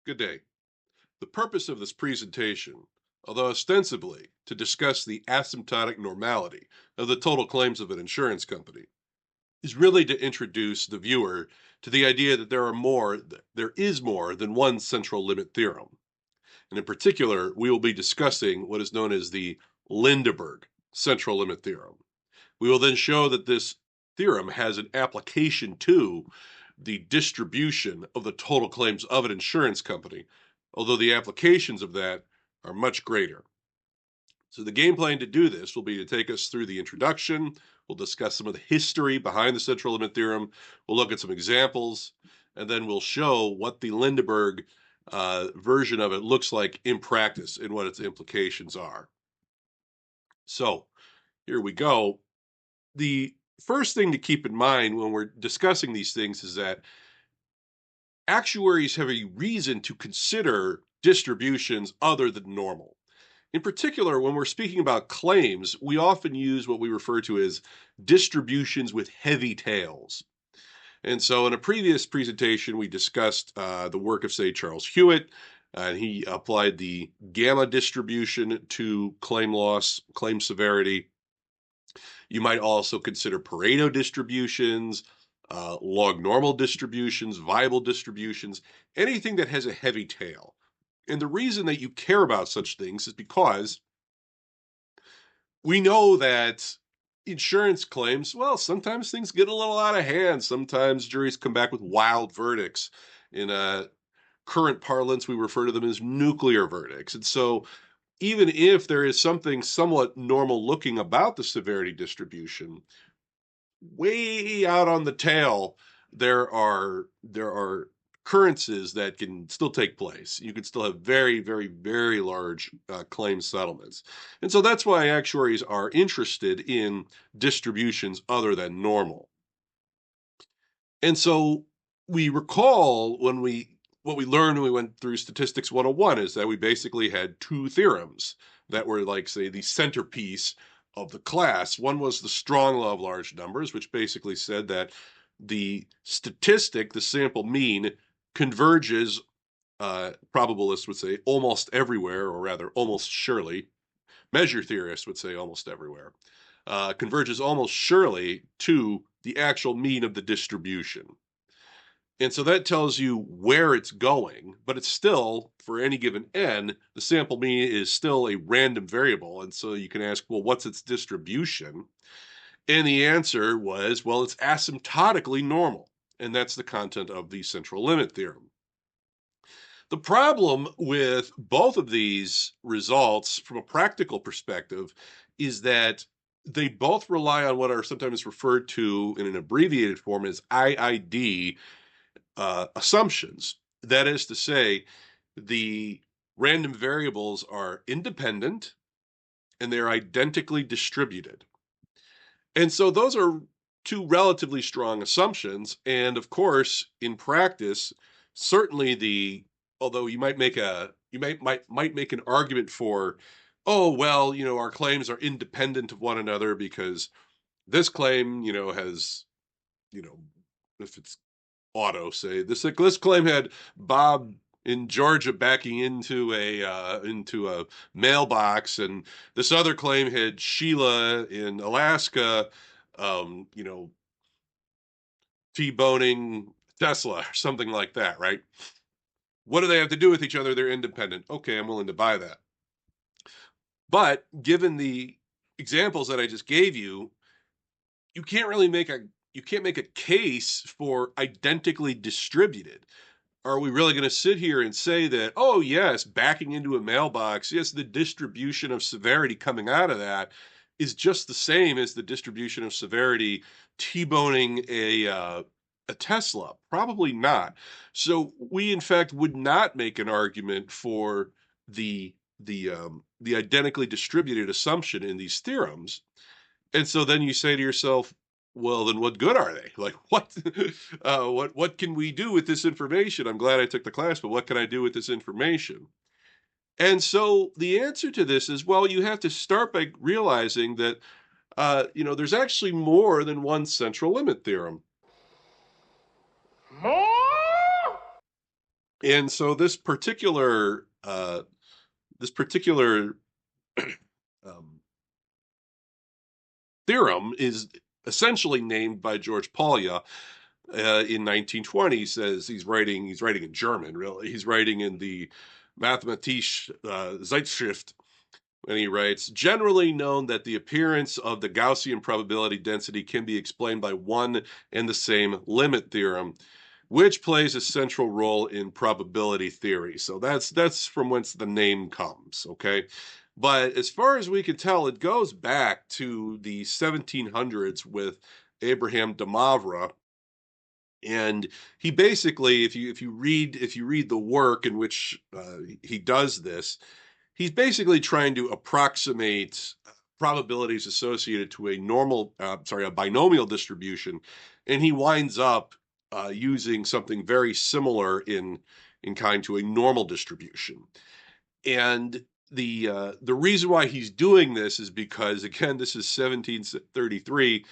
Good day. The purpose of this presentation, although ostensibly to discuss the asymptotic normality of the total claims of an insurance company, is really to introduce the viewer to the idea that there is more than one central limit theorem. And in particular, we will be discussing what is known as the Lindeberg central limit theorem. We will then show that this theorem has an application to the distribution of the total claims of an insurance company, although the applications of that are much greater. So the game plan to do this will be to take us through the introduction. We'll discuss some of the history behind the central limit theorem. We'll look at some examples, and then we'll show what the Lindeberg version of it looks like in practice and what its implications are. So here we go. The first thing to keep in mind when we're discussing these things is that actuaries have a reason to consider distributions other than normal. In particular, when we're speaking about claims, we often use what we refer to as distributions with heavy tails. And so in a previous presentation, we discussed the work of, say, Charles Hewitt, and he applied the gamma distribution to claim loss, claim severity. You might also consider Pareto distributions, log normal distributions, Weibull distributions, anything that has a heavy tail. And the reason that you care about such things is because we know that insurance claims, well, sometimes things get a little out of hand. Sometimes juries come back with wild verdicts. In current parlance, we refer to them as nuclear verdicts. And so even if there is something somewhat normal looking about the severity distribution, way out on the tail, there are occurrences that can still take place. You can still have very, very, very large claim settlements. And so that's why actuaries are interested in distributions other than normal. And so we recall what we learned when we went through Statistics 101 is that we basically had two theorems that were, like, say, the centerpiece of the class. One was the strong law of large numbers, which basically said that the statistic, the sample mean, converges, probabilists would say almost everywhere, or rather almost surely. Measure theorists would say almost everywhere. Converges almost surely to the actual mean of the distribution. And so that tells you where it's going, but it's still, for any given n, the sample mean is still a random variable. And so you can ask, well, what's its distribution? And the answer was, well, it's asymptotically normal. And that's the content of the central limit theorem. The problem with both of these results from a practical perspective is that they both rely on what are sometimes referred to in an abbreviated form as IID assumptions. That is to say, the random variables are independent and they're identically distributed. And so those are two relatively strong assumptions. And of course, in practice, certainly although you might make an argument for, oh, well, our claims are independent of one another because this claim, has, if it's auto, say this claim had Bob in Georgia backing into a mailbox, and this other claim had Sheila in Alaska, um, you know, T-boning Tesla or something like that, right? What do they have to do with each other? They're independent. Okay, I'm willing to buy that. But given the examples that I just gave you, you can't really make a case for identically distributed. Are we really going to sit here and say that, oh, yes, backing into a mailbox, yes, the distribution of severity coming out of that is just the same as the distribution of severity T-boning a Tesla? Probably not. So we, in fact, would not make an argument for the identically distributed assumption in these theorems. And so then you say to yourself, well, then what good are they? Like, what can we do with this information? I'm glad I took the class, but what can I do with this information? And so the answer to this is, well, you have to start by realizing that, there's actually more than one central limit theorem. More? And so this particular um, theorem is essentially named by George Polya in 1920. He says he's writing in German, really. He's writing in the Mathematische Zeitschrift, and he writes, generally known that the appearance of the Gaussian probability density can be explained by one and the same limit theorem, which plays a central role in probability theory. So that's from whence the name comes, okay? But as far as we can tell, it goes back to the 1700s with Abraham de Moivre, and he basically, if you read the work in which he does this, he's basically trying to approximate probabilities associated to a binomial distribution, and he winds up using something very similar in kind to a normal distribution. And the reason why he's doing this is because, again, this is 1733.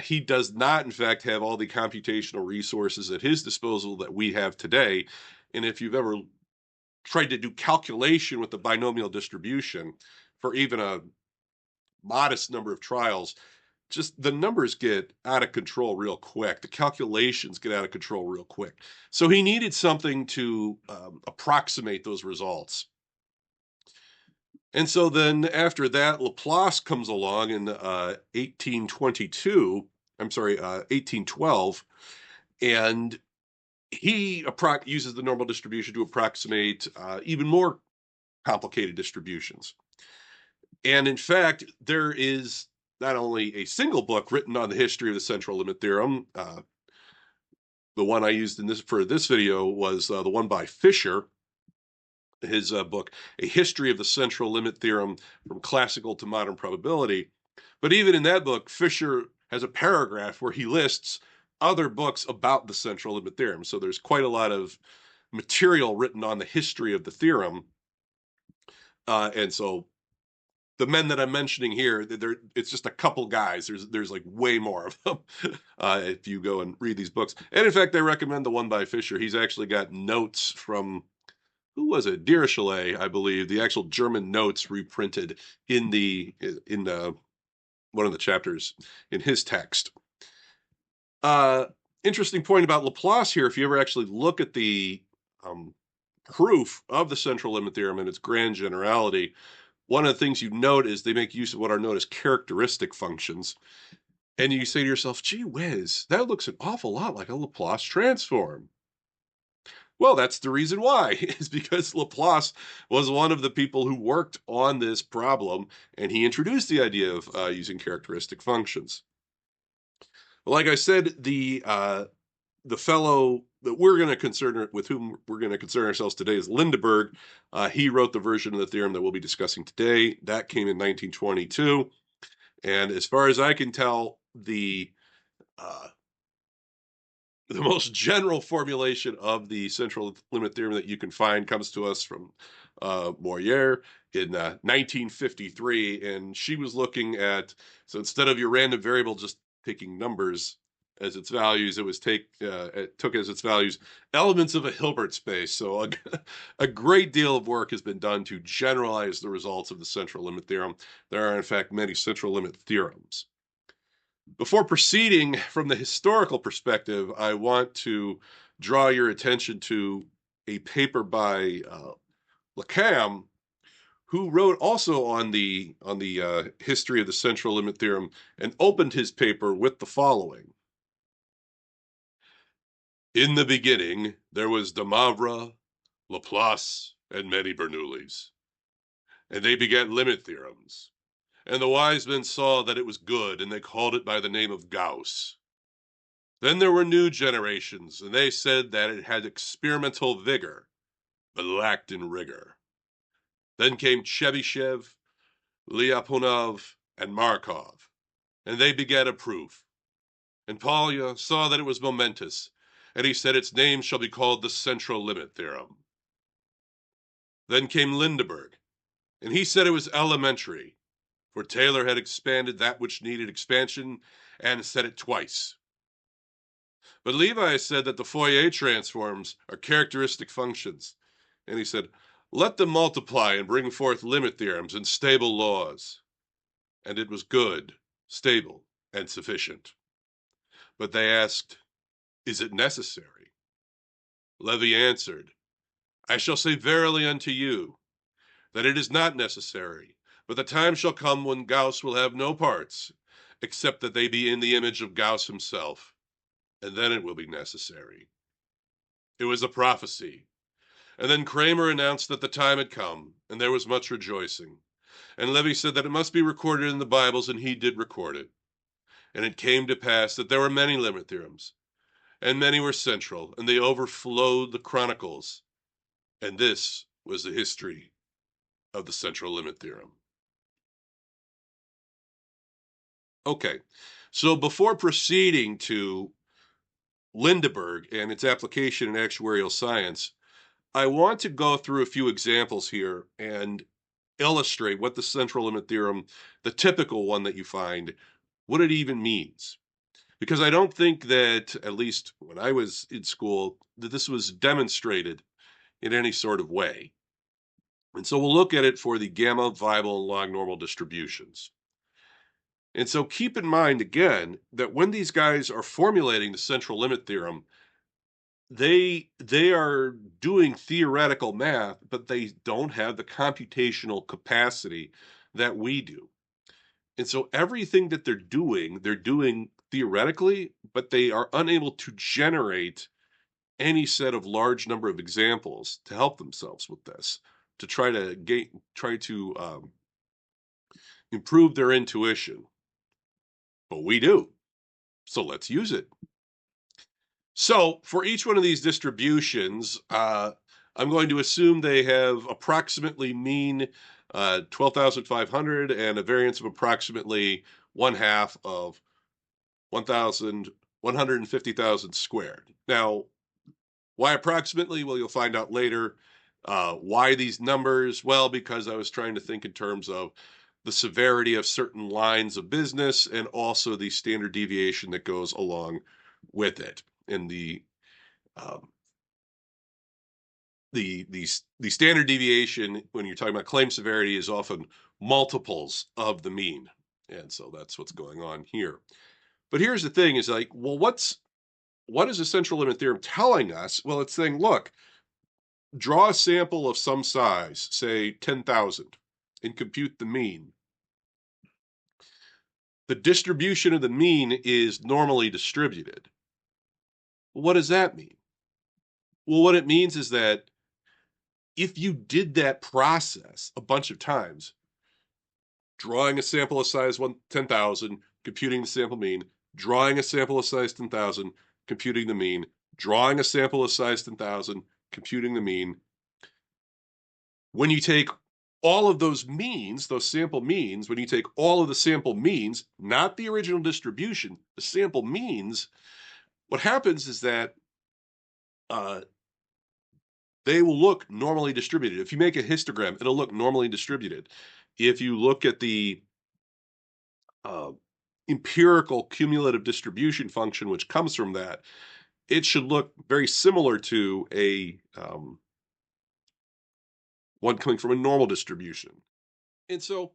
He does not, in fact, have all the computational resources at his disposal that we have today. And if you've ever tried to do calculation with the binomial distribution for even a modest number of trials, just the numbers get out of control real quick. The calculations get out of control real quick. So he needed something to approximate those results. And so then after that, Laplace comes along in 1822, 1812, and he uses the normal distribution to approximate even more complicated distributions. And in fact, there is not only a single book written on the history of the central limit theorem. The one I used for this video was the one by Fisher, his book, A History of the Central Limit Theorem from Classical to Modern Probability. But even in that book, Fisher has a paragraph where he lists other books about the central limit theorem. So there's quite a lot of material written on the history of the theorem. And so the men that I'm mentioning here, it's just a couple guys. There's like way more of them if you go and read these books. And in fact, I recommend the one by Fisher. He's actually got notes from, who was it? Dirichlet, I believe, the actual German notes reprinted in one of the chapters in his text. Interesting point about Laplace here. If you ever actually look at the proof of the central limit theorem and its grand generality, one of the things you note is they make use of what are known as characteristic functions. And you say to yourself, gee whiz, that looks an awful lot like a Laplace transform. Well, that's the reason why, is because Laplace was one of the people who worked on this problem, and he introduced the idea of using characteristic functions. Like I said, the fellow that with whom we're going to concern ourselves today is Lindeberg. He wrote the version of the theorem that we'll be discussing today. That came in 1922. And as far as I can tell, the most general formulation of the central limit theorem that you can find comes to us from Moyer in 1953. And she was looking at, so instead of your random variable just taking numbers as its values, it took as its values elements of a Hilbert space. So a great deal of work has been done to generalize the results of the central limit theorem. There are, in fact, many central limit theorems. Before proceeding from the historical perspective, I want to draw your attention to a paper by Lacam, who wrote also on the history of the central limit theorem, and opened his paper with the following. In the beginning, there was de Moivre, Laplace, and many Bernoullis, and they begat limit theorems. And the wise men saw that it was good, and they called it by the name of Gauss. Then there were new generations, and they said that it had experimental vigor, but lacked in rigor. Then came Chebyshev, Lyapunov, and Markov, and they begat a proof. And Polya saw that it was momentous, and he said its name shall be called the Central Limit Theorem. Then came Lindeberg, and he said it was elementary, for Taylor had expanded that which needed expansion, and said it twice. But Levi said that the Fourier transforms are characteristic functions. And he said, let them multiply and bring forth limit theorems and stable laws. And it was good, stable, and sufficient. But they asked, is it necessary? Levi answered, I shall say verily unto you, that it is not necessary, but the time shall come when Gauss will have no parts, except that they be in the image of Gauss himself, and then it will be necessary. It was a prophecy. And then Kramer announced that the time had come, and there was much rejoicing. And Levi said that it must be recorded in the Bibles, and he did record it. And it came to pass that there were many limit theorems, and many were central, and they overflowed the chronicles. And this was the history of the Central Limit Theorem. Okay, so before proceeding to Lindeberg and its application in actuarial science, I want to go through a few examples here and illustrate what the central limit theorem, the typical one that you find, what it even means. Because I don't think that, at least when I was in school, that this was demonstrated in any sort of way. And so we'll look at it for the gamma, Weibull, and log normal distributions. And so keep in mind, again, that when these guys are formulating the central limit theorem, they are doing theoretical math, but they don't have the computational capacity that we do. And so everything that they're doing theoretically, but they are unable to generate any set of large number of examples to help themselves with this, to try to improve their intuition. But we do. So let's use it. So for each one of these distributions, I'm going to assume they have approximately mean 12,500 and a variance of approximately 1/2 of 150,000 squared. Now, why approximately? Well, you'll find out later. Why these numbers? Well, because I was trying to think in terms of the severity of certain lines of business and also the standard deviation that goes along with it. And um, the standard deviation when you're talking about claim severity is often multiples of the mean, and so that's what's going on here. But here's the thing: is like, well, what is the central limit theorem telling us? Well, it's saying, look, draw a sample of some size, say 10,000, and compute the mean. The distribution of the mean is normally distributed. Well, what does that mean? Well, what it means is that if you did that process a bunch of times, drawing a sample of size 10,000, computing the sample mean, drawing a sample of size 10,000, computing the mean, drawing a sample of size 10,000, computing the mean. When you take all of those means, those sample means, when you take all of the sample means, not the original distribution, the sample means, what happens is that uh, they will look normally distributed. If you make a histogram, it'll look normally distributed. If you look at the uh, empirical cumulative distribution function, which comes from that, it should look very similar to a one coming from a normal distribution. And so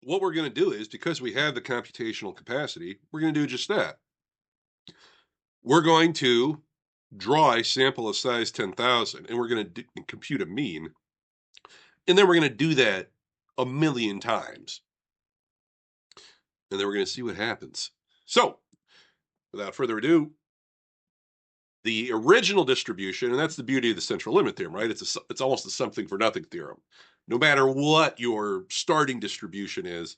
what we're going to do is, because we have the computational capacity, we're going to do just that. We're going to draw a sample of size 10,000, and we're going to compute a mean. And then we're going to do that a million times. And then we're going to see what happens. So, without further ado, the original distribution, and that's the beauty of the central limit theorem, right? It's almost a something for nothing theorem. No matter what your starting distribution is,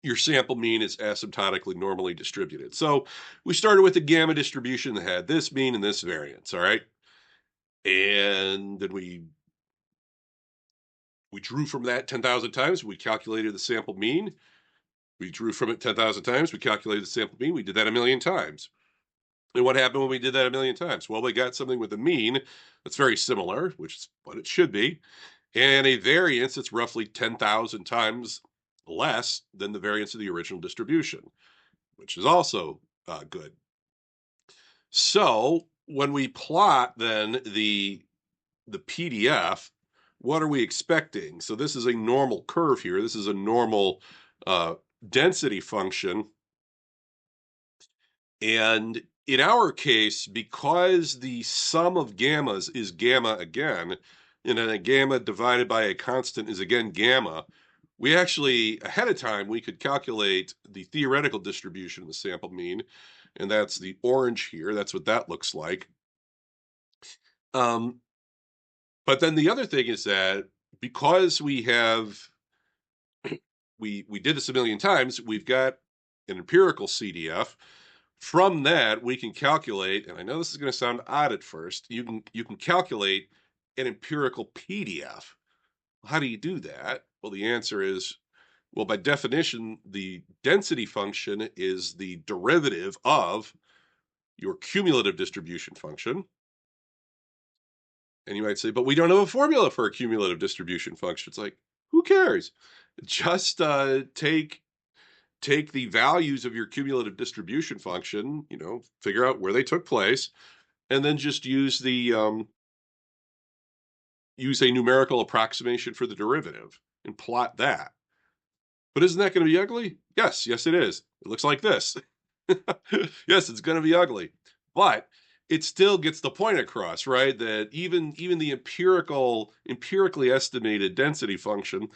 your sample mean is asymptotically normally distributed. So we started with a gamma distribution that had this mean and this variance, all right? And then we drew from that 10,000 times. We calculated the sample mean. We drew from it 10,000 times. We calculated the sample mean. We did that a million times. And what happened when we did that a million times? Well, we got something with a mean that's very similar, which is what it should be, and a variance that's roughly 10,000 times less than the variance of the original distribution, which is also good. So when we plot then the PDF, what are we expecting? So this is a normal curve here. This is a normal density function. And in our case, because the sum of gammas is gamma again, and then a gamma divided by a constant is again gamma, we actually, ahead of time, we could calculate the theoretical distribution of the sample mean, and that's the orange here. That's what that looks like. But then the other thing is that because we did this a million times, we've got an empirical CDF. From that, we can calculate, and I know this is going to sound odd at first, you can calculate an empirical PDF. How do you do that? Well, the answer is, well, by definition, the density function is the derivative of your cumulative distribution function. And you might say, but we don't have a formula for a cumulative distribution function. It's like, who cares? Just take the values of your cumulative distribution function, figure out where they took place, and then just use use a numerical approximation for the derivative and plot that. But isn't that going to be ugly? Yes, it is. It looks like this. Yes, it's going to be ugly, but it still gets the point across, right? That even the empirically estimated density function,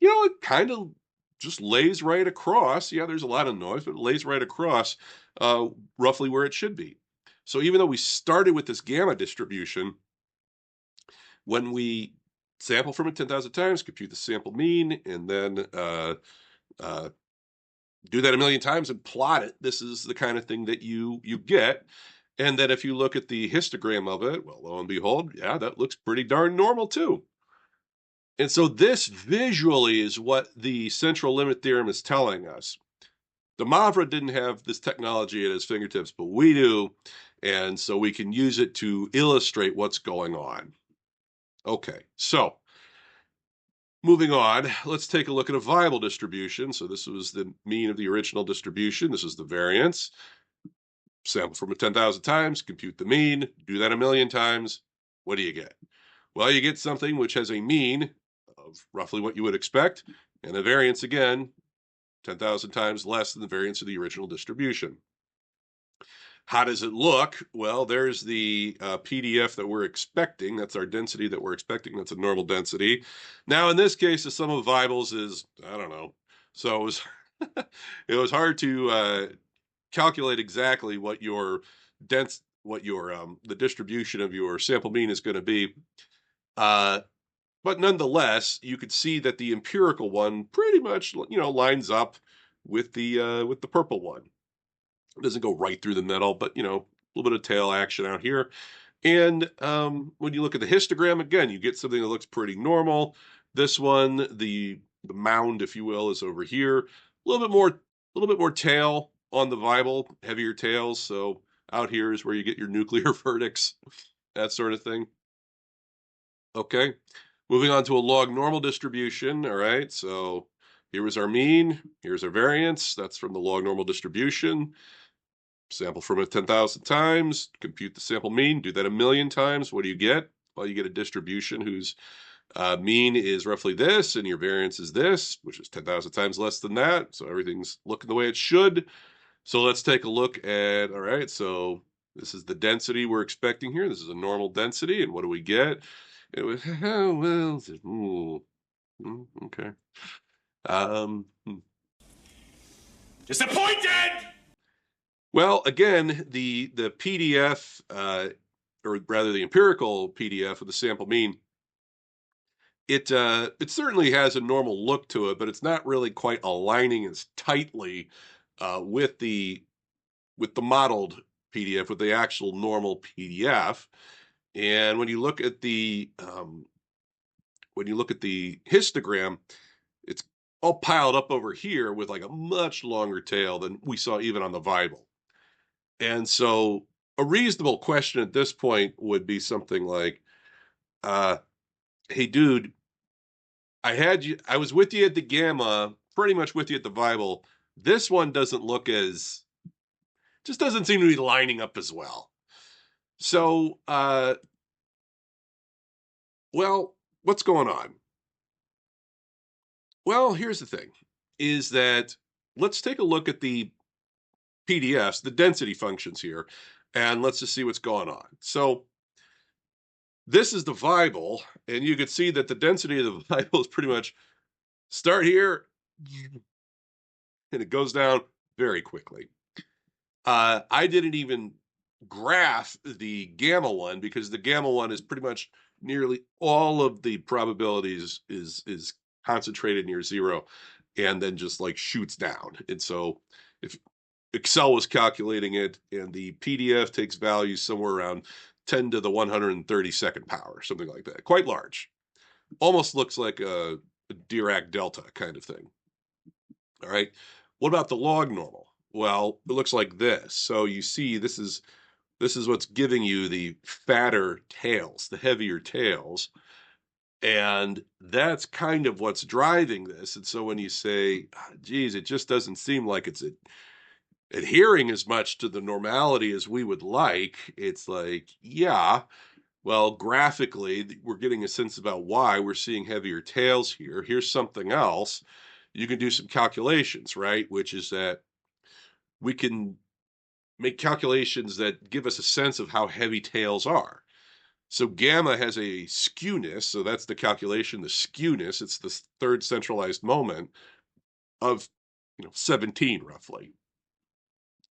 it kind of just lays right across. Yeah, there's a lot of noise, but it lays right across roughly where it should be. So even though we started with this gamma distribution, when we sample from it 10,000 times, compute the sample mean, and then do that a million times and plot it, this is the kind of thing that you get. And then if you look at the histogram of it, well, lo and behold, yeah, that looks pretty darn normal too. And so this visually is what the central limit theorem is telling us. De Moivre didn't have this technology at his fingertips, but we do. And so we can use it to illustrate what's going on. Okay, so moving on, let's take a look at a viable distribution. So this was the mean of the original distribution. This is the variance. Sample from it 10,000 times, compute the mean, do that a million times. What do you get? Well, you get something which has a mean of roughly what you would expect, and a variance again, 10,000 times less than the variance of the original distribution. How does it look? Well, there's the PDF that we're expecting. That's our density that we're expecting. That's a normal density. Now, in this case, the sum of variables is, I don't know. So it was hard to calculate exactly what your the distribution of your sample mean is going to be. But nonetheless, you could see that the empirical one pretty much, lines up with the purple one. It doesn't go right through the middle, but a little bit of tail action out here. And when you look at the histogram, again, you get something that looks pretty normal. This one, the mound, if you will, is over here. A little bit more tail on the viable, heavier tails. So out here is where you get your nuclear verdicts, that sort of thing. Okay, moving on to a log normal distribution. All right, so here was our mean, here's our variance. That's from the log normal distribution. Sample from it 10,000 times, compute the sample mean, do that a million times. What do you get? Well, you get a distribution whose mean is roughly this, and your variance is this, which is 10,000 times less than that. So everything's looking the way it should. So let's take a look at, all right, so this is the density we're expecting here. This is a normal density, and what do we get? It was, oh, well, okay. Disappointed! Well, again, the PDF, or rather the empirical PDF of the sample mean, it certainly has a normal look to it, but it's not really quite aligning as tightly with the modeled PDF, with the actual normal PDF. And when you look at the histogram, it's all piled up over here with like a much longer tail than we saw even on the Bible. And so a reasonable question at this point would be something like, hey, dude, I was with you at the gamma, pretty much with you at the Bible. This one just doesn't seem to be lining up as well. So, well, what's going on? Well, here's the thing, is that let's take a look at the PDFs, the density functions here, and let's just see what's going on. So this is the Bible, and you can see that the density of the Bible is pretty much start here, and it goes down very quickly. I didn't even graph the gamma one because the gamma one is pretty much nearly all of the probabilities is concentrated near zero and then just like shoots down. And so if Excel was calculating it and the PDF takes values somewhere around 10 to the 132nd power, something like that. Quite large. Almost looks like a Dirac delta kind of thing. All right. What about the log normal? Well, it looks like this. So you see this is what's giving you the fatter tails, the heavier tails. And that's kind of what's driving this. And so when you say, geez, it just doesn't seem like it's adhering as much to the normality as we would like, it's like, yeah, well, graphically, we're getting a sense about why we're seeing heavier tails here. Here's something else. You can do some calculations, right? Which is that we can make calculations that give us a sense of how heavy tails are. So gamma has a skewness, so that's the calculation, the skewness, it's the third centralized moment of 17 roughly.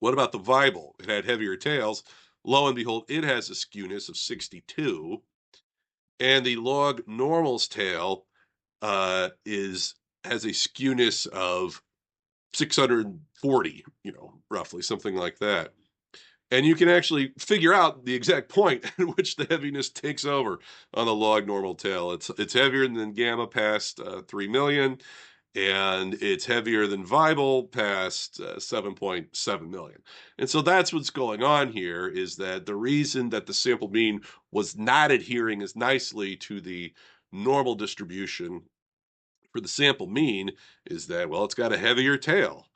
What about the Weibull? It had heavier tails. Lo and behold, it has a skewness of 62. And the log normal's tail is has a skewness of 640, roughly something like that. And you can actually figure out the exact point at which the heaviness takes over on the log normal tail. It's heavier than gamma past 3 million, and it's heavier than Weibull past 7.7 million. And so that's what's going on here, is that the reason that the sample mean was not adhering as nicely to the normal distribution for the sample mean is that, well, it's got a heavier tail.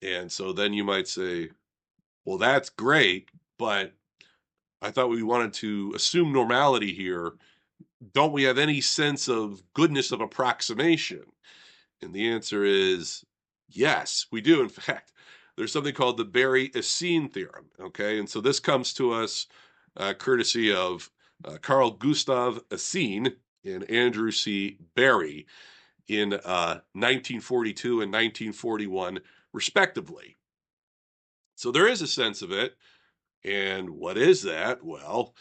And so then you might say, well, that's great, but I thought we wanted to assume normality here. Don't we have any sense of goodness of approximation? And the answer is yes, we do. In fact, there's something called the Berry-Esseen theorem. Okay, and so this comes to us courtesy of Carl Gustav Esseen and Andrew C. Berry in 1942 and 1941, respectively. So there is a sense of it. And what is that? Well,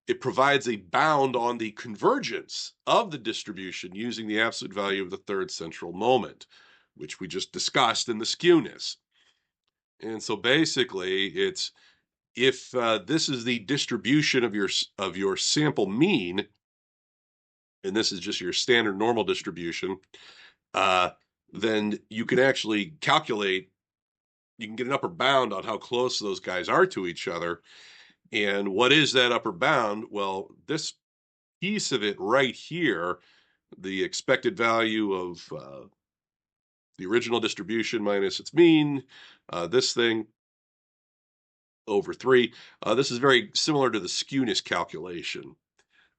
it provides a bound on the convergence of the distribution using the absolute value of the third central moment, which we just discussed in the skewness. And so basically, it's if this is the distribution of your sample mean, and this is just your standard normal distribution, uh, then you can actually calculate. You can get an upper bound on how close those guys are to each other. And what is that upper bound? Well, this piece of it right here, the expected value of the original distribution minus its mean, this thing over 3. This is very similar to the skewness calculation.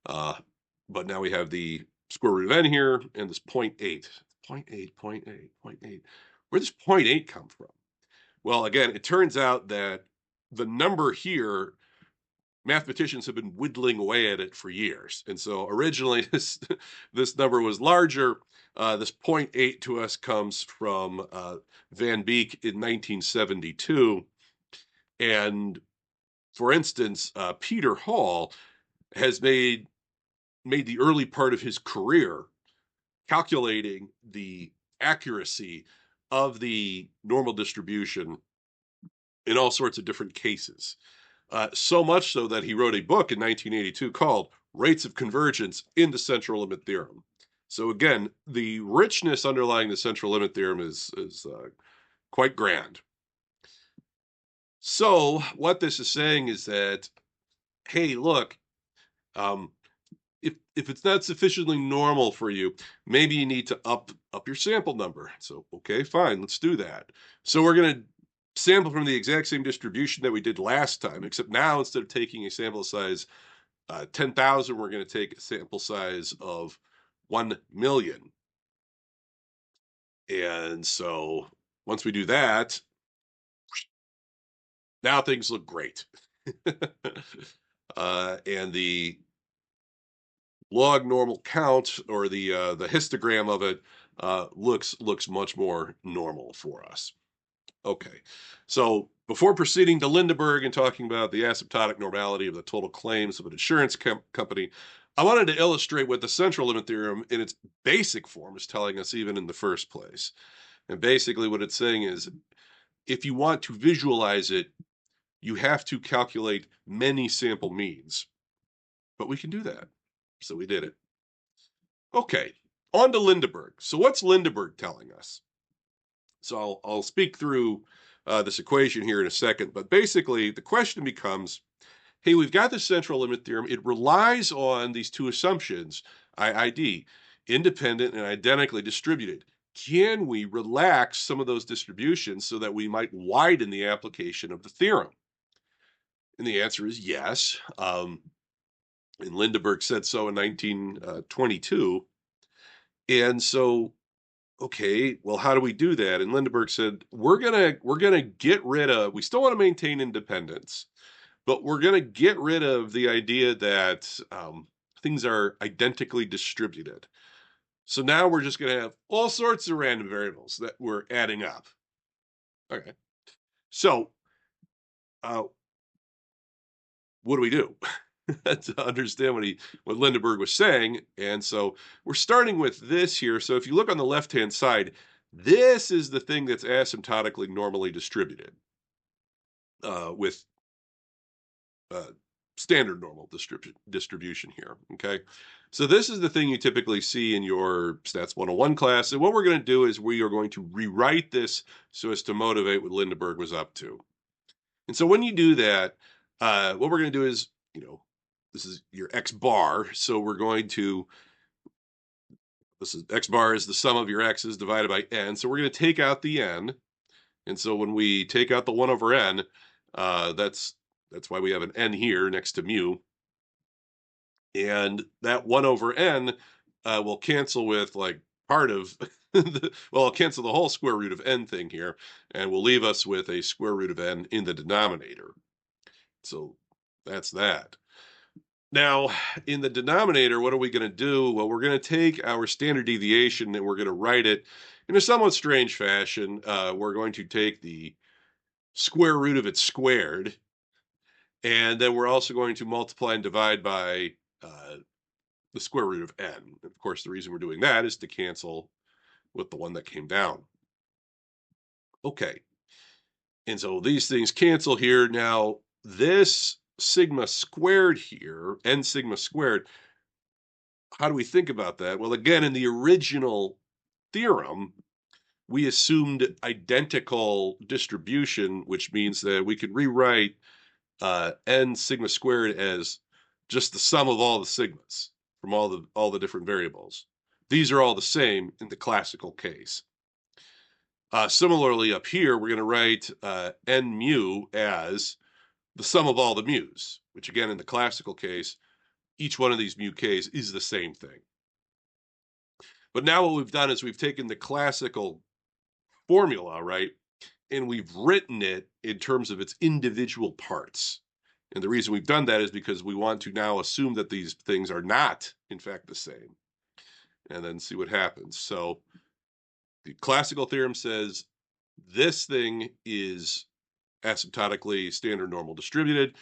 Uh, but now we have the square root of n here and this 0.8. 0.8, 0.8, 0.8. Where does 0.8 come from? Well, again, it turns out that the number here, mathematicians have been whittling away at it for years. And so originally this number was larger. This 0.8 to us comes from Van Beek in 1972. And for instance, Peter Hall has made the early part of his career calculating the accuracy of the normal distribution in all sorts of different cases. So much so that he wrote a book in 1982 called Rates of Convergence in the Central Limit Theorem. So again, the richness underlying the Central Limit Theorem is quite grand. So what this is saying is that, hey, look, if it's not sufficiently normal for you, maybe you need to up your sample number. So okay, fine, let's do that. So we're going to sample from the exact same distribution that we did last time, except now instead of taking a sample size 10,000, we're going to take a sample size of 1 million. And so once we do that, now things look great. And the log normal count, or the histogram of it, looks much more normal for us. Okay, so before proceeding to Lindeberg and talking about the asymptotic normality of the total claims of an insurance company, I wanted to illustrate what the central limit theorem in its basic form is telling us even in the first place. And basically what it's saying is, if you want to visualize it, you have to calculate many sample means. But we can do that. So we did it. Okay, on to Lindeberg. So what's Lindeberg telling us? So I'll speak through this equation here in a second, but basically the question becomes, hey, we've got the central limit theorem. It relies on these two assumptions, IID, independent and identically distributed. Can we relax some of those distributions so that we might widen the application of the theorem? And the answer is yes. And Lindeberg said so in 1922. And so, okay, well, how do we do that? And Lindeberg said, we're gonna get rid of, we still want to maintain independence, but we're gonna get rid of the idea that things are identically distributed. So now we're just gonna have all sorts of random variables that we're adding up. Okay, so uh, what do we do to understand what Lindeberg was saying? And so we're starting with this here. So if you look on the left-hand side, this is the thing that's asymptotically normally distributed with uh, standard normal distribution here. Okay, so this is the thing you typically see in your Stats 101 class. And what we're going to do is we are going to rewrite this so as to motivate what Lindeberg was up to. And so when you do that, what we're going to do is, this is your X bar. So we're going to, this is X bar is the sum of your X's divided by N. So we're going to take out the N. And so when we take out the 1 over N, that's why we have an N here next to mu. And that 1 over N will cancel with like part of, well, I'll cancel the whole square root of N thing here, and will leave us with a square root of N in the denominator. So that's that. Now, in the denominator, what are we going to do? Well, we're going to take our standard deviation and we're going to write it in a somewhat strange fashion. We're going to take the square root of it squared, and then we're also going to multiply and divide by the square root of n. Of course, the reason we're doing that is to cancel with the one that came down. Okay, and so these things cancel here. Now, this sigma squared here, n sigma squared, how do we think about that? Well, again, in the original theorem, we assumed identical distribution, which means that we could rewrite n sigma squared as just the sum of all the sigmas from all the different variables. These are all the same in the classical case. Similarly, up here, we're going to write n mu as the sum of all the mu's, which again, in the classical case, each one of these mu k's is the same thing. But now what we've done is we've taken the classical formula, right, and we've written it in terms of its individual parts. And the reason we've done that is because we want to now assume that these things are not, in fact, the same, and then see what happens. So the classical theorem says this thing is asymptotically standard normal distributed.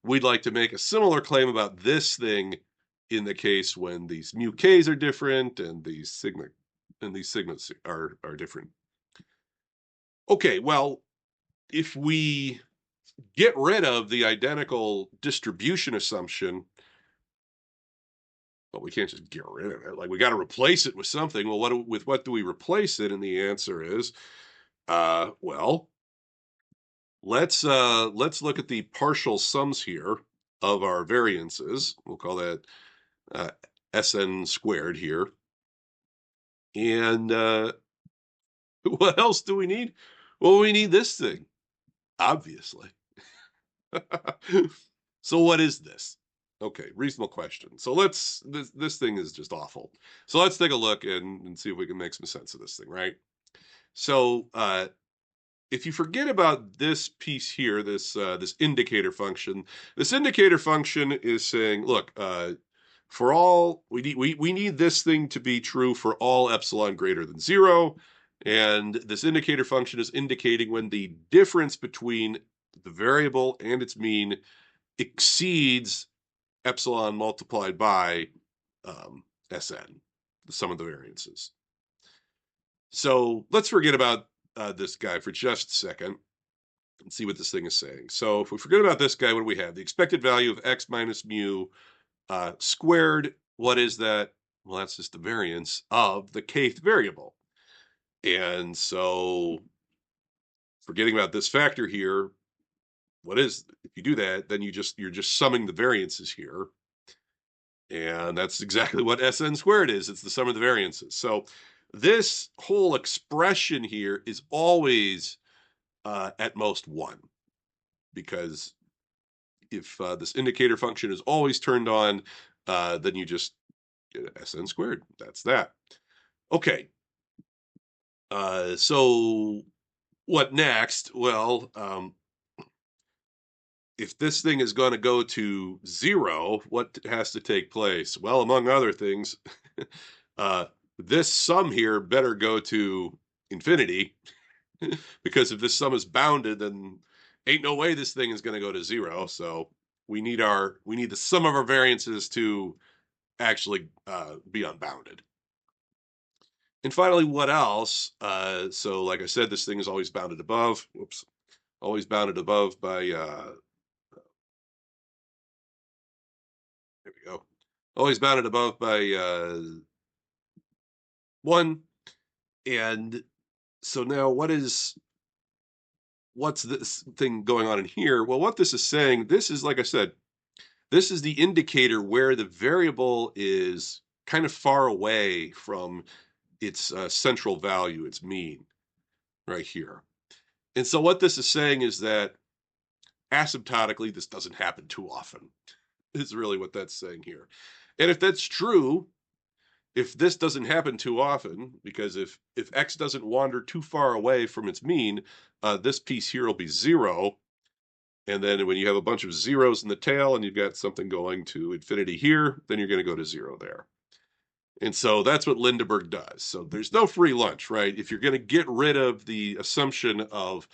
We'd like to make a similar claim about this thing in the case when these mu k's are different and these sigmas are different. Okay, well, if we get rid of the identical distribution assumption, well, we can't just get rid of it. Like, we got to replace it with something. Well, with what do we replace it? And the answer is, well, let's look at the partial sums here of our variances. We'll call that Sn squared here. And what else do we need? Well, we need this thing. Obviously. So what is this? Okay, reasonable question. So this thing is just awful. So let's take a look and see if we can make some sense of this thing, right? So if you forget about this piece here, this indicator function, this indicator function is saying, look, for all we need this thing to be true for all epsilon greater than 0, and this indicator function is indicating when the difference between the variable and its mean exceeds epsilon multiplied by Sn, the sum of the variances. So let's forget about this guy for just a second and see what this thing is saying. So if we forget about this guy, what do we have? The expected value of x minus mu squared. What is that? Well, that's just the variance of the kth variable. And so forgetting about this factor here, what is, if you do that, then you're just summing the variances here. And that's exactly what Sn squared is. It's the sum of the variances. So this whole expression here is always at most 1, because if this indicator function is always turned on, then you just get Sn squared. That's that. Okay. So what next? Well, if this thing is going to go to 0, what has to take place? Well, among other things, this sum here better go to infinity, because if this sum is bounded, then ain't no way this thing is going to go to 0. So we need the sum of our variances to actually be unbounded. And finally, what else? So like I said, this thing is always bounded above. Whoops. Always bounded above by, there we go. Always bounded above by 1. And so now what's this thing going on in here? Well, what this is saying, this is, like I said, this is the indicator where the variable is kind of far away from its central value, its mean, right here. And so what this is saying is that asymptotically, this doesn't happen too often, is really what that's saying here. And if that's true, if this doesn't happen too often, because if x doesn't wander too far away from its mean, this piece here will be 0. And then when you have a bunch of zeros in the tail and you've got something going to infinity here, then you're going to go to 0 there. And so that's what Lindeberg does. So there's no free lunch, right? If you're going to get rid of the assumption of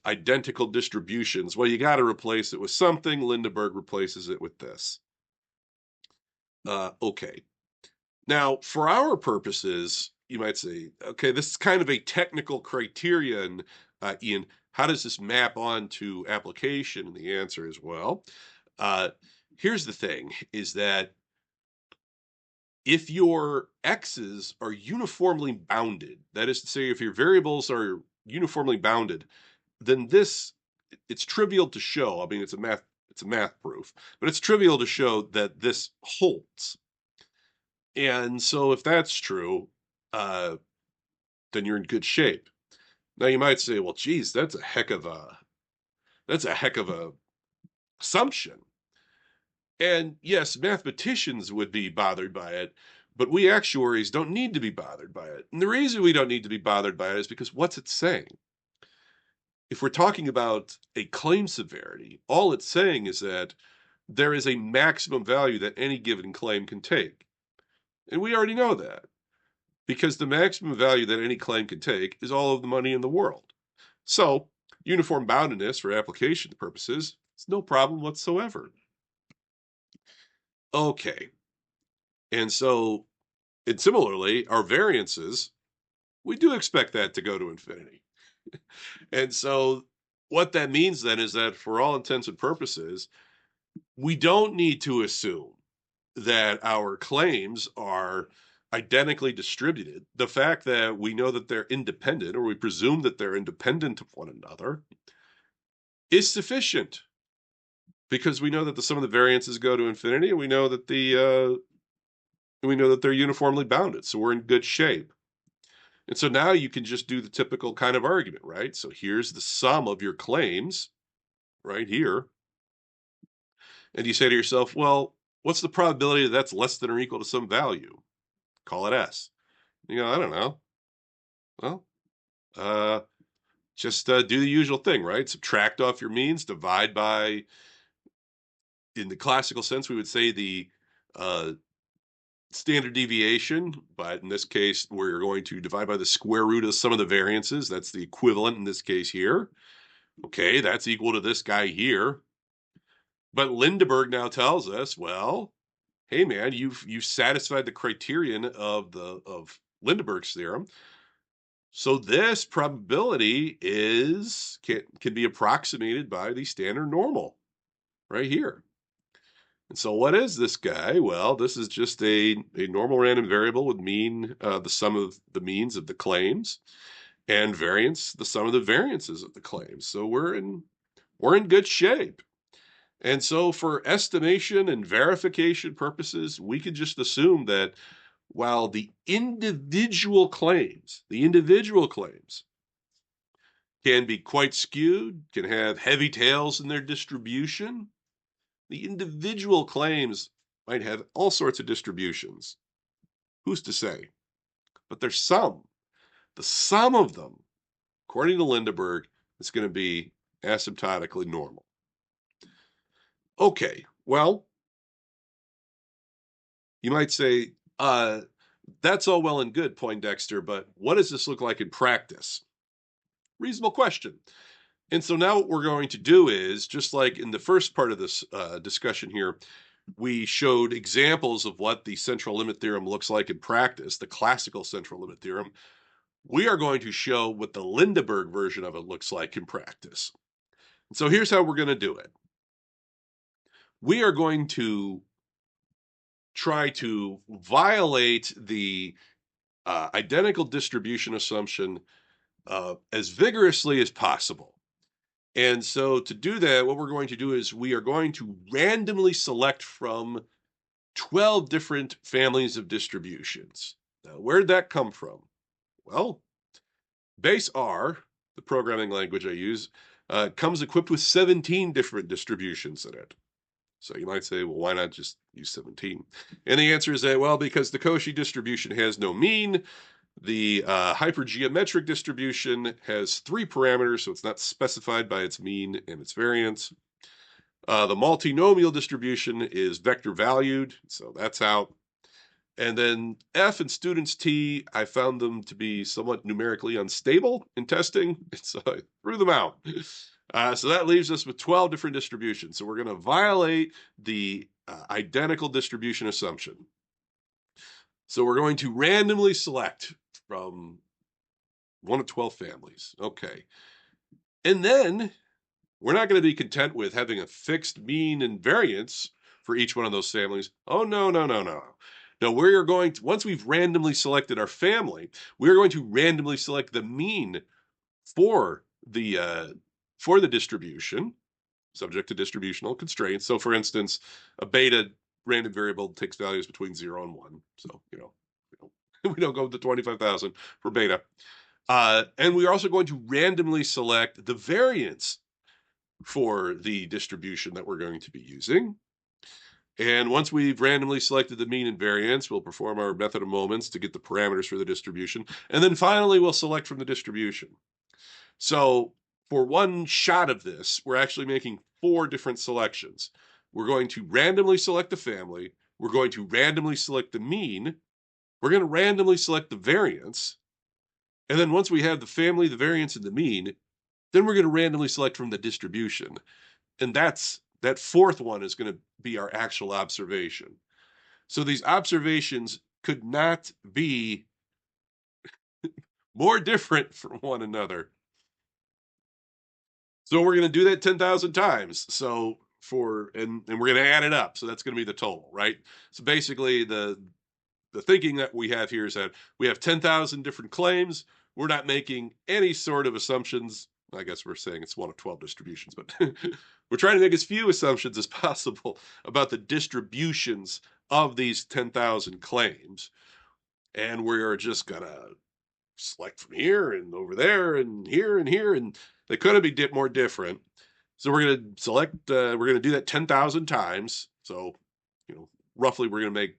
identical distributions, well, you got to replace it with something. Lindeberg replaces it with this. Okay. Now, for our purposes, you might say, okay, this is kind of a technical criterion, Ian. How does this map on to application? And the answer is, well, here's the thing, is that if your x's are uniformly bounded, that is to say, if your variables are uniformly bounded, then it's trivial to show. I mean, it's a math proof, but it's trivial to show that this holds. And so if that's true, then you're in good shape. Now you might say, well, geez, that's a heck of a assumption. And yes, mathematicians would be bothered by it, but we actuaries don't need to be bothered by it. And the reason we don't need to be bothered by it is because what's it saying? If we're talking about a claim severity, all it's saying is that there is a maximum value that any given claim can take. And we already know that, because the maximum value that any claim can take is all of the money in the world. So uniform boundedness for application purposes is no problem whatsoever. Okay. And so, and similarly, our variances, we do expect that to go to infinity. And so what that means then is that for all intents and purposes, we don't need to assume that our claims are identically distributed. The fact that we know that they're independent, or we presume that they're independent of one another, is sufficient, because we know that the sum of the variances go to infinity, and we know that they're uniformly bounded. So we're in good shape. And so now you can just do the typical kind of argument, right? So here's the sum of your claims right here. And you say to yourself, well, what's the probability that that's less than or equal to some value? Call it S. You go, I don't know. Well, uh, just do the usual thing, right? Subtract off your means, divide by, in the classical sense, we would say the uh, standard deviation, but in this case, we're going to divide by the square root of the sum of the variances. That's the equivalent in this case here. Okay, that's equal to this guy here. But Lindeberg now tells us, well, hey man, you've satisfied the criterion of Lindeberg's theorem. So this probability can be approximated by the standard normal right here. And so what is this guy? Well, this is just a normal random variable with mean, the sum of the means of the claims, and variance, the sum of the variances of the claims. So we're in good shape. And so for estimation and verification purposes, we could just assume that while the individual claims can be quite skewed, can have heavy tails in their distribution, the individual claims might have all sorts of distributions. Who's to say? But there's some. The sum of them, according to Lindeberg, is going to be asymptotically normal. Okay, well, you might say, that's all well and good, Poindexter, but what does this look like in practice? Reasonable question. And so now what we're going to do is, just like in the first part of this discussion here, we showed examples of what the central limit theorem looks like in practice, the classical central limit theorem. We are going to show what the Lindeberg version of it looks like in practice. And so here's how we're going to do it. We are going to try to violate the identical distribution assumption as vigorously as possible. And so to do that, what we're going to do is we are going to randomly select from 12 different families of distributions. Now, where'd that come from? Well, base R, the programming language I use, comes equipped with 17 different distributions in it. So you might say, well, why not just use 17? And the answer is that, well, because the Cauchy distribution has no mean, the hypergeometric distribution has 3 parameters, so it's not specified by its mean and its variance. The multinomial distribution is vector valued, so that's out. And then F and students T, I found them to be somewhat numerically unstable in testing, so I threw them out. So that leaves us with 12 different distributions. So we're going to violate the identical distribution assumption. So we're going to randomly select from 1 of 12 families. Okay. And then we're not going to be content with having a fixed mean and variance for each one of those families. Oh, no, no, no, no. No, we're going to, once we've randomly selected our family, we're going to randomly select the mean for the distribution, subject to distributional constraints. So for instance, a beta random variable takes values between 0 and 1. So, we don't go to 25,000 for beta. And we're also going to randomly select the variance for the distribution that we're going to be using. And once we've randomly selected the mean and variance, we'll perform our method of moments to get the parameters for the distribution. And then finally, we'll select from the distribution. So for one shot of this, we're actually making 4 different selections. We're going to randomly select the family. We're going to randomly select the mean. We're going to randomly select the variance. And then once we have the family, the variance, and the mean, then we're going to randomly select from the distribution. And that 4th one is going to be our actual observation. So these observations could not be more different from one another. So we're going to do that 10,000 times. So and we're going to add it up. So that's going to be the total, right? So basically the thinking that we have here is that we have 10,000 different claims. We're not making any sort of assumptions. I guess we're saying it's 1 of 12 distributions, but we're trying to make as few assumptions as possible about the distributions of these 10,000 claims. And we're just going to select from here and over there and here, and they couldn't be more different. So we're going to select, we're going to do that 10,000 times. So, roughly we're going to make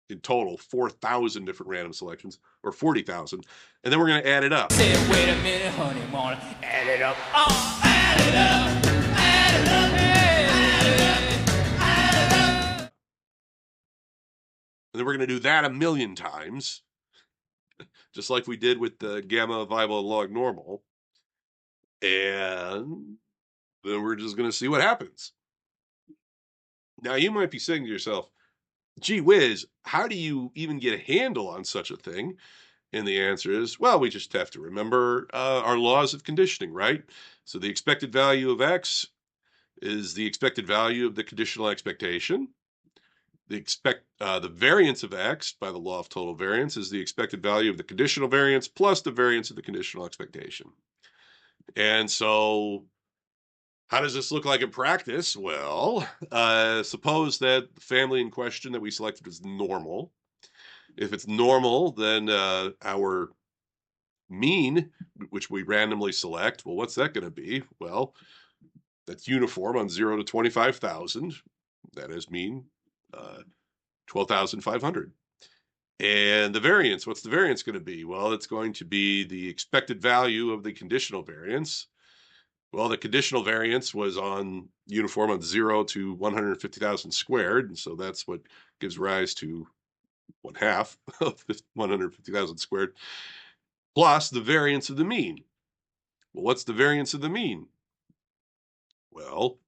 in total 4,000 different random selections, or 40,000. And then we're going to add it up. Say, wait a minute, honey, wanna add it up. Oh, add it up, add it up, add it up, add it up. And then we're going to do that 1,000,000 times, just like we did with the gamma, viable, and log normal. And then we're just going to see what happens. Now, you might be saying to yourself, gee whiz, how do you even get a handle on such a thing? And the answer is, well, we just have to remember our laws of conditioning, right? So the expected value of x is the expected value of the conditional expectation. The variance of x by the law of total variance is the expected value of the conditional variance plus the variance of the conditional expectation. And so how does this look like in practice? Well, suppose that the family in question that we selected is normal. If it's normal, then our mean, which we randomly select, well, what's that going to be? Well, that's uniform on 0 to 25,000. That is mean 12,500. And the variance, what's the variance going to be? Well, it's going to be the expected value of the conditional variance. Well, the conditional variance was on uniform on 0 to 150,000 squared, and so that's what gives rise to 1/2 of 150,000 squared, plus the variance of the mean. Well, what's the variance of the mean? Well,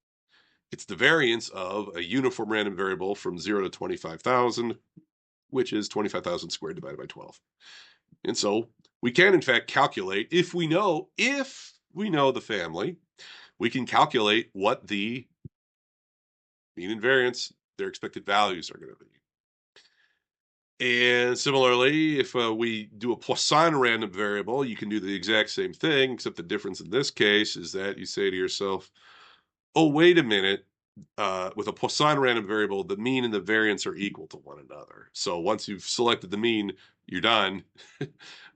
it's the variance of a uniform random variable from 0 to 25,000, which is 25,000 squared divided by 12. And so we can, in fact, calculate, if we know the family, we can calculate what the mean and variance, their expected values are going to be. And similarly, if we do a Poisson random variable, you can do the exact same thing, except the difference in this case is that you say to yourself, oh, wait a minute, with a Poisson random variable, the mean and the variance are equal to one another. So once you've selected the mean, you're done.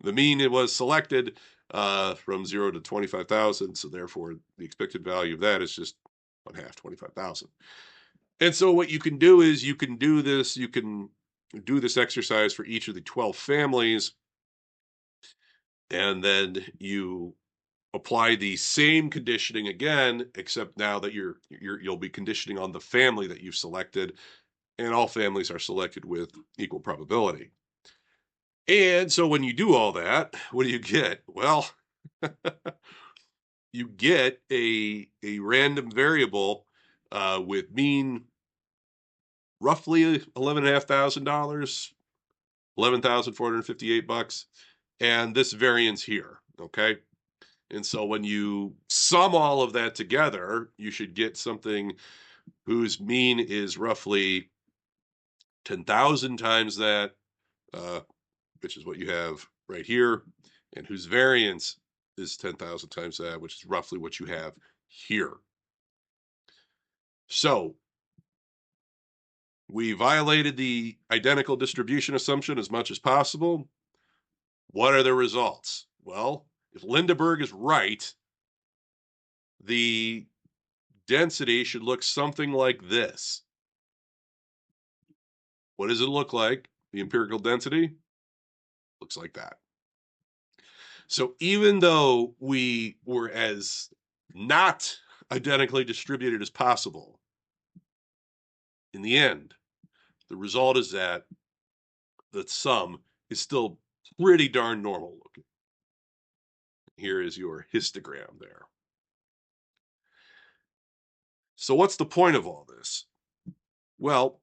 The mean, it was selected from 0 to 25,000, so therefore the expected value of that is just 1/2, 25,000. And so what you can do is you can do this exercise for each of the 12 families, and then you apply the same conditioning again, except now that you'll be conditioning on the family that you've selected, and all families are selected with equal probability. And so when you do all that, what do you get? Well, you get a random variable with mean roughly $11,500, $11,458, and this variance here, okay? And so when you sum all of that together, you should get something whose mean is roughly 10,000 times that, which is what you have right here, and whose variance is 10,000 times that, which is roughly what you have here. So we violated the identical distribution assumption as much as possible. What are the results? Well, if Lindeberg is right, the density should look something like this. What does it look like? The empirical density looks like that. So even though we were as not identically distributed as possible, in the end, the result is that the sum is still pretty darn normal looking. Here is your histogram there. So what's the point of all this? Well,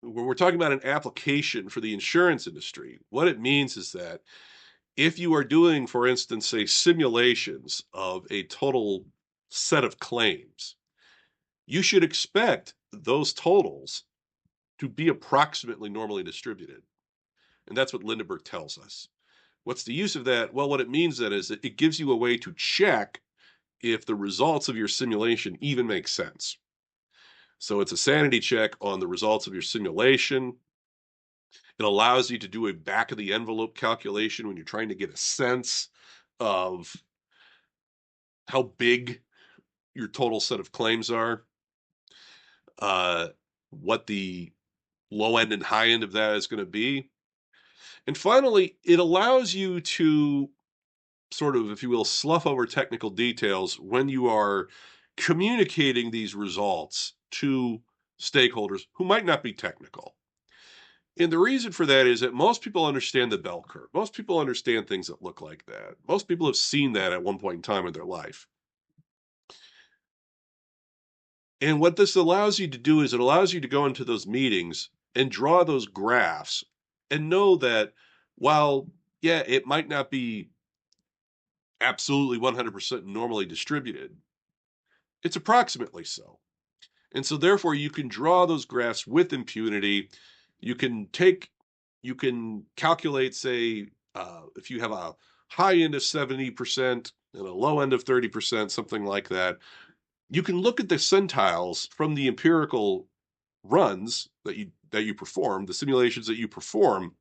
when we're talking about an application for the insurance industry, what it means is that if you are doing, for instance, say simulations of a total set of claims, you should expect those totals to be approximately normally distributed. And that's what Lindeberg tells us. What's the use of that? Well, what it means then is that it gives you a way to check if the results of your simulation even make sense. So it's a sanity check on the results of your simulation. It allows you to do a back of the envelope calculation when you're trying to get a sense of how big your total set of claims are, what the low end and high end of that is going to be. And finally, it allows you to sort of, if you will, slough over technical details when you are communicating these results to stakeholders who might not be technical. And the reason for that is that most people understand the bell curve. Most people understand things that look like that. Most people have seen that at one point in time in their life. And what this allows you to do is it allows you to go into those meetings and draw those graphs and know that while, yeah, it might not be absolutely 100% normally distributed, it's approximately so. And so therefore you can draw those graphs with impunity. You can calculate, say, if you have a high end of 70% and a low end of 30%, something like that. You can look at the centiles from the empirical runs that you perform, the simulations that you perform.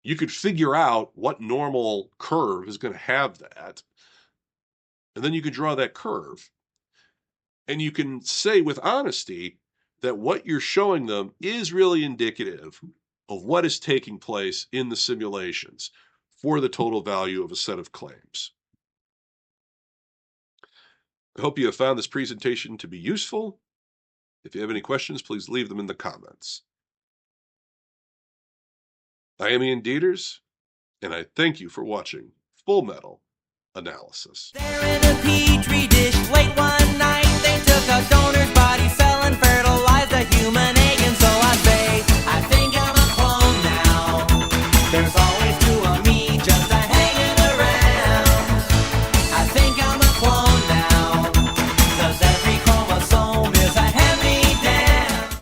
You could figure out what normal curve is going to have that. And then you can draw that curve. And you can say with honesty that what you're showing them is really indicative of what is taking place in the simulations for the total value of a set of claims. I hope you have found this presentation to be useful. If you have any questions, please leave them in the comments. I am Ian Dieters, and I thank you for watching Full Metal Analysis. They're in a petri dish, late one.